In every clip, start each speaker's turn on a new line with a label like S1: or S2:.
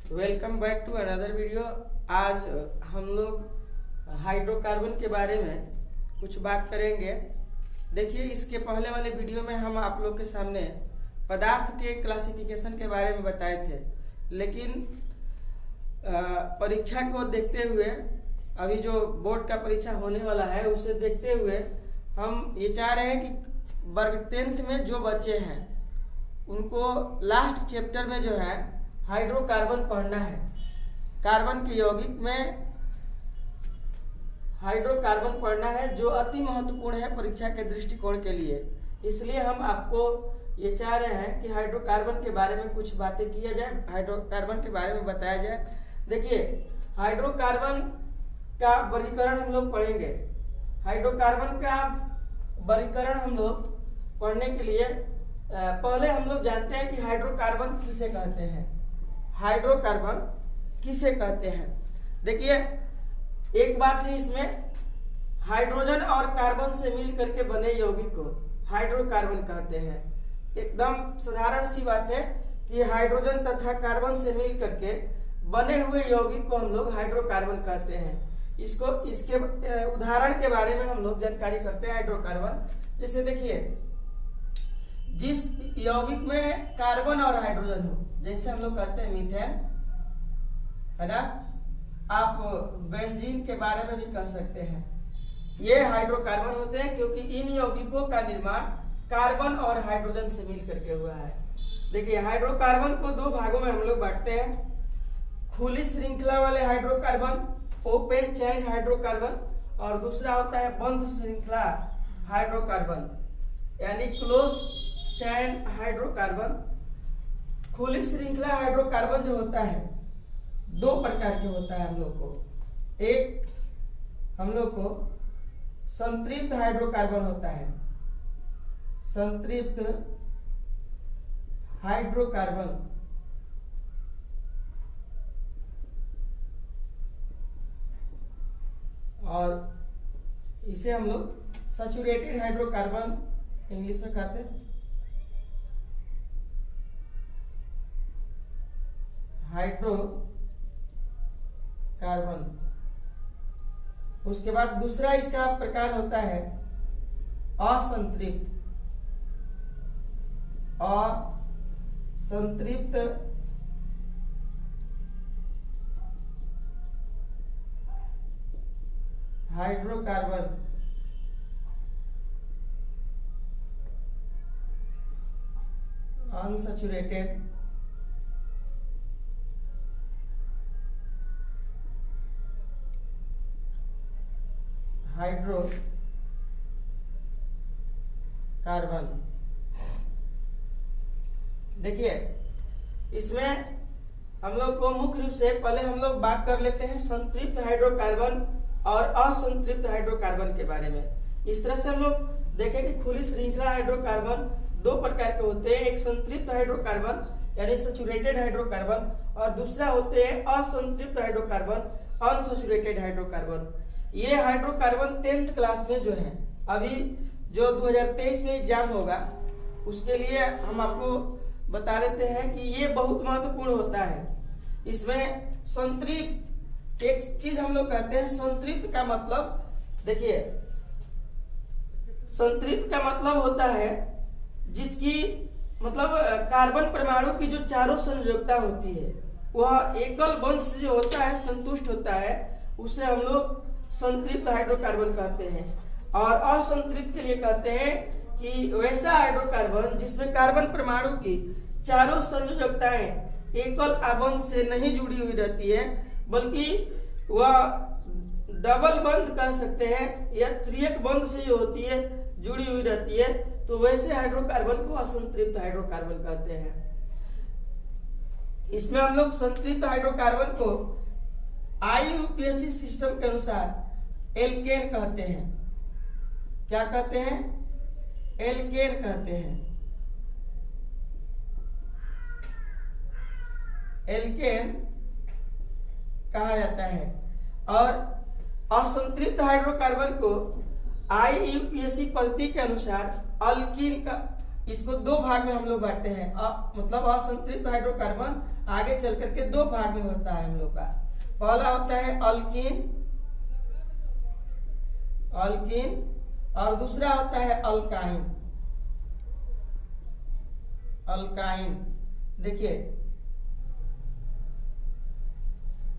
S1: Welcome back to another video. आज हम लोग हाइड्रोकार्बन के बारे में कुछ बात करेंगे। देखिए, इसके पहले वाले वीडियो में हम आप लोग के सामने पदार्थ के क्लासिफिकेशन के बारे में बताए थे, लेकिन परीक्षा को देखते हुए, अभी जो बोर्ड का परीक्षा होने वाला है उसे देखते हुए हम ये चाह रहे हैं कि वर्ग 10th में जो बच्चे हैं उनको लास्ट चैप्टर में जो है हाइड्रोकार्बन पढ़ना है। कार्बन के यौगिक में हाइड्रोकार्बन पढ़ना है, जो अति महत्वपूर्ण है परीक्षा के दृष्टिकोण के लिए। इसलिए हम आपको ये चाह रहे हैं कि हाइड्रोकार्बन के बारे में कुछ बातें किया जाए, हाइड्रोकार्बन के बारे में बताया जाए। देखिए, हाइड्रोकार्बन का वर्गीकरण हम लोग पढ़ेंगे। हाइड्रोकार्बन का वर्गीकरण हम लोग पढ़ने के लिए पहले हम लोग जानते हैं कि हाइड्रोकार्बन किसे कहते हैं। हाइड्रोकार्बन किसे कहते हैं? देखिए, एक बात है, इसमें हाइड्रोजन और कार्बन से मिल करके बने यौगिक को हाइड्रोकार्बन कहते हैं। एकदम साधारण सी बात है कि हाइड्रोजन तथा कार्बन से मिल करके बने हुए यौगिक को हम लोग हाइड्रोकार्बन कहते हैं। इसके उदाहरण के बारे में हम लोग जानकारी करते हैं। हाइड्रोकार्बन जैसे देखिए, जिस यौगिक में कार्बन और हाइड्रोजन हो, जैसे हम लोग कहते हैं मीथेन, है ना, आप बेंजीन के बारे में भी कह सकते हैं। ये हाइड्रोकार्बन होते हैं क्योंकि इन यौगिकों का निर्माण कार्बन और हाइड्रोजन से मिल करके हुआ है। देखिए, हाइड्रोकार्बन को दो भागों में हम लोग बांटते हैं। खुली श्रृंखला वाले हाइड्रोकार्बन, ओपन चैन हाइड्रोकार्बन, और दूसरा होता है बंद श्रृंखला हाइड्रोकार्बन, यानी क्लोज चैन हाइड्रोकार्बन। खुली श्रृंखला हाइड्रोकार्बन जो होता है दो प्रकार के होता है हम लोग को। एक हम लोग को संतृप्त हाइड्रोकार्बन होता है, संतृप्त हाइड्रोकार्बन, और इसे हम लोग सैचुरेटेड हाइड्रोकार्बन इंग्लिश में कहते हैं। हाइड्रोकार्बन। उसके बाद दूसरा इसका प्रकार होता है असंतृप्त, असंतृप्त हाइड्रोकार्बन। Unsaturated hydrocarbon. देखिए, इसमें हम लोग को मुख्य रूप से पहले हम लोग बात कर लेते हैं संतृप्त हाइड्रोकार्बन और असंतृप्त हाइड्रोकार्बन के बारे में। इस तरह से हम लोग देखें कि खुली श्रृंखला हाइड्रोकार्बन दो प्रकार के होते हैं। एक संतृप्त हाइड्रोकार्बन यानी सैचुरेटेड हाइड्रोकार्बन, और दूसरा होते हैं असंतृप्त हाइड्रोकार्बन, अनसैचुरेटेड हाइड्रोकार्बन। ये हाइड्रोकार्बन 10th क्लास में जो है, अभी जो 2023 में एग्जाम होगा उसके लिए हम आपको बता देते हैं कि ये बहुत महत्वपूर्ण होता है। इसमें संतृप्त एक चीज हम लोग कहते हैं। संतृप्त का मतलब, देखिए, संतृप्त का मतलब होता है जिसकी मतलब कार्बन परमाणु की जो चारों संयोजकता होती है वह एकल बंध से जो होता है संतुष्ट होता है, उसे हम लोग संतृप्त हाइड्रोकार्बन कहते हैं। और असंतृप्त के लिए कहते हैं कि वैसा हाइड्रोकार्बन जिसमें कार्बन परमाणु की चारों संयोजकताएं एकल आबंध से नहीं जुड़ी हुई रहती है, बल्कि वह डबल बंध कह सकते हैं या त्रियक बंध से जो होती है जुड़ी हुई रहती है, तो वैसे हाइड्रोकार्बन को असंतृप्त हाइड्रोकार्बन कहते हैं। इसमें हम लोग संतृप्त हाइड्रोकार्बन को IUPAC सिस्टम के अनुसार एल्केन कहते हैं। क्या कहते हैं? एल्केन कहते हैं। एल्केन कहा जाता है। और असंतृप्त हाइड्रोकार्बन को IUPAC पद्धति के अनुसार इसको दो भाग में हम लोग बांटते हैं, मतलब असंतृप्त हाइड्रोकार्बन आगे चल करके दो भाग में होता है हम लोग का। पहला होता है अल्कीन, और दूसरा होता है अल्काइन। देखिए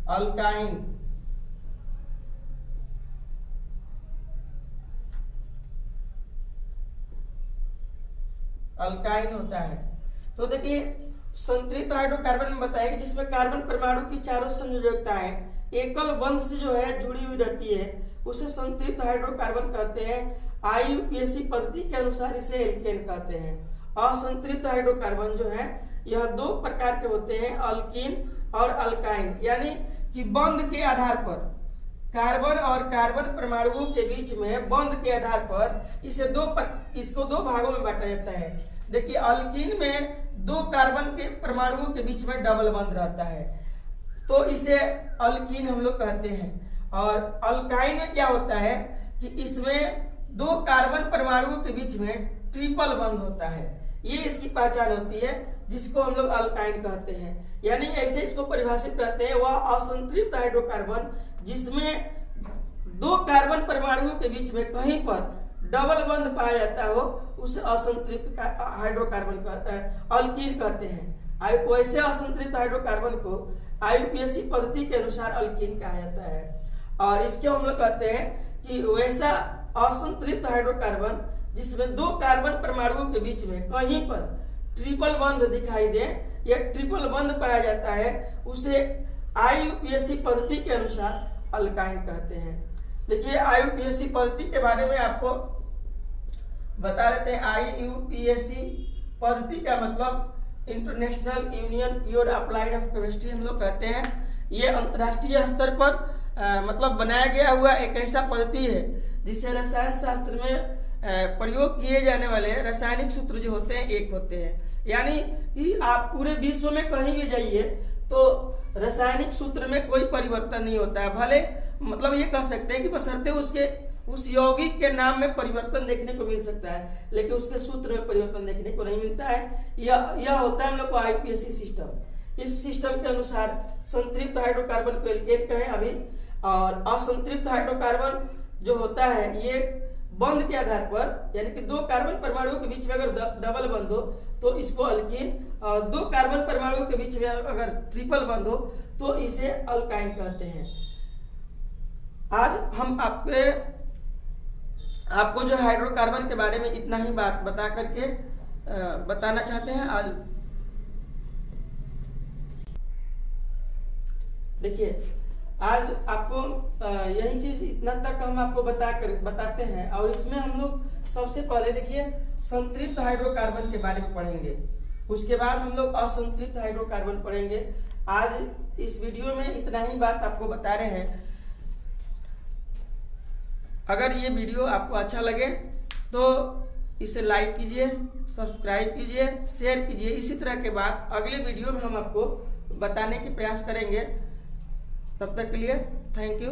S1: अल्काइन, होता है। तो देखिए संतृप्त हाइड्रोकार्बन में बताया कि जिसमें कार्बन परमाणु की चारों संयोजकताएं एकल बंध से जो है जुड़ी हुई रहती है, उसे संतृप्त हाइड्रोकार्बन कहते हैं। IUPAC पद्धति के अनुसार इसे एल्केन कहते हैं। असंतृप्त हाइड्रोकार्बन जो है यह दो प्रकार के होते हैं, अल्कीन और अल्काइन, यानी कि बंध के आधार पर कार्बन और कार्बन परमाणुओं के बीच में बंध के आधार पर इसको दो भागों में बांटा जाता है। देखिए अल्कीन में दो कार्बन के परमाणुओं के बीच में डबल बंध रहता है, तो इसे अल्कीन हम लोग कहते हैं। और अल्काइन में क्या होता है कि इसमें दो कार्बन परमाणुओं के बीच में ट्रिपल बंध होता है, ये इसकी पहचान होती है, जिसको हम लोग अल्काइन कहते हैं। यानी ऐसे इसको परिभाषित करते हैं, वह असंतृप्त हाइड्रोकार्बन जिसमें दो कार्बन परमाणुओं के बीच में कहीं पर डबल बंध पाया जाता हो, उसे असंतृप्त हाइड्रोकार्बन कहते हैं, अल्कीन कहते हैं। वैसे असंतृप्त हाइड्रोकार्बन को IUPAC पद्धति के अनुसार अल्कीन कहा जाता है। और इसके हम लोग कहते हैं कि वैसा असंतृप्त हाइड्रोकार्बन जिसमें दो कार्बन परमाणुओं के बीच में कहीं पर ट्रिपल बंध दिखाई दे या ट्रिपल बंध पाया जाता है, उसे IUPAC पद्धति के अनुसार अल्काइन कहते हैं। देखिए IUPAC पद्धति के बारे में आपको बता देते हैं। IUPAC पद्धति का मतलब international union pure applied of chemistry हम लोग कहते हैं। ये अंतर्राष्ट्रीय स्तर पर मतलब बनाया गया हुआ एक ऐसा पद्धति है जिससे रसायन शास्त्र में प्रयोग किए जाने वाले रासायनिक सूत्र जो होते हैं एक होते हैं। यानी कि आप पूरे विश्व में कहीं भी जाइए तो रासायनिक सूत्र में कोई परिवर्तन नहीं होता है। भले मतलब ये कह सकते हैं कि बशर्ते उस यौगिक के नाम में परिवर्तन देखने को मिल सकता है, लेकिन उसके सूत्र में परिवर्तन देखने को नहीं मिलता है। यह होता है हम लोग को IUPAC सिस्टम। इस सिस्टम के अनुसार संतृप्त हाइड्रोकार्बन को एल्केन कहें अभी, और असंतृप्त हाइड्रोकार्बन जो होता है ये बंध के आधार पर, यानी कि दो कार्बन परमाणुओं के बीच में अगर डबल बंध हो तो इसको अल्कीन, और दो कार्बन परमाणुओं के बीच में अगर ट्रिपल बंध हो तो इसे अल्काइन कहते हैं। आज हम आपको जो हाइड्रोकार्बन के बारे में इतना ही बात बता करके बताना चाहते हैं। आज देखिए आज आपको यही चीज इतना तक हम आपको बताते हैं, और इसमें हम लोग सबसे पहले देखिए संतृप्त हाइड्रोकार्बन के बारे में पढ़ेंगे, उसके बाद हम लोग असंतृप्त हाइड्रोकार्बन पढ़ेंगे। आज इस वीडियो में इतना ही बात आपको बता रहे हैं। अगर ये वीडियो आपको अच्छा लगे तो इसे लाइक कीजिए, सब्सक्राइब कीजिए, शेयर कीजिए। इसी तरह के बात अगले वीडियो में हम आपको बताने की प्रयास करेंगे। तब तक के लिए थैंक यू।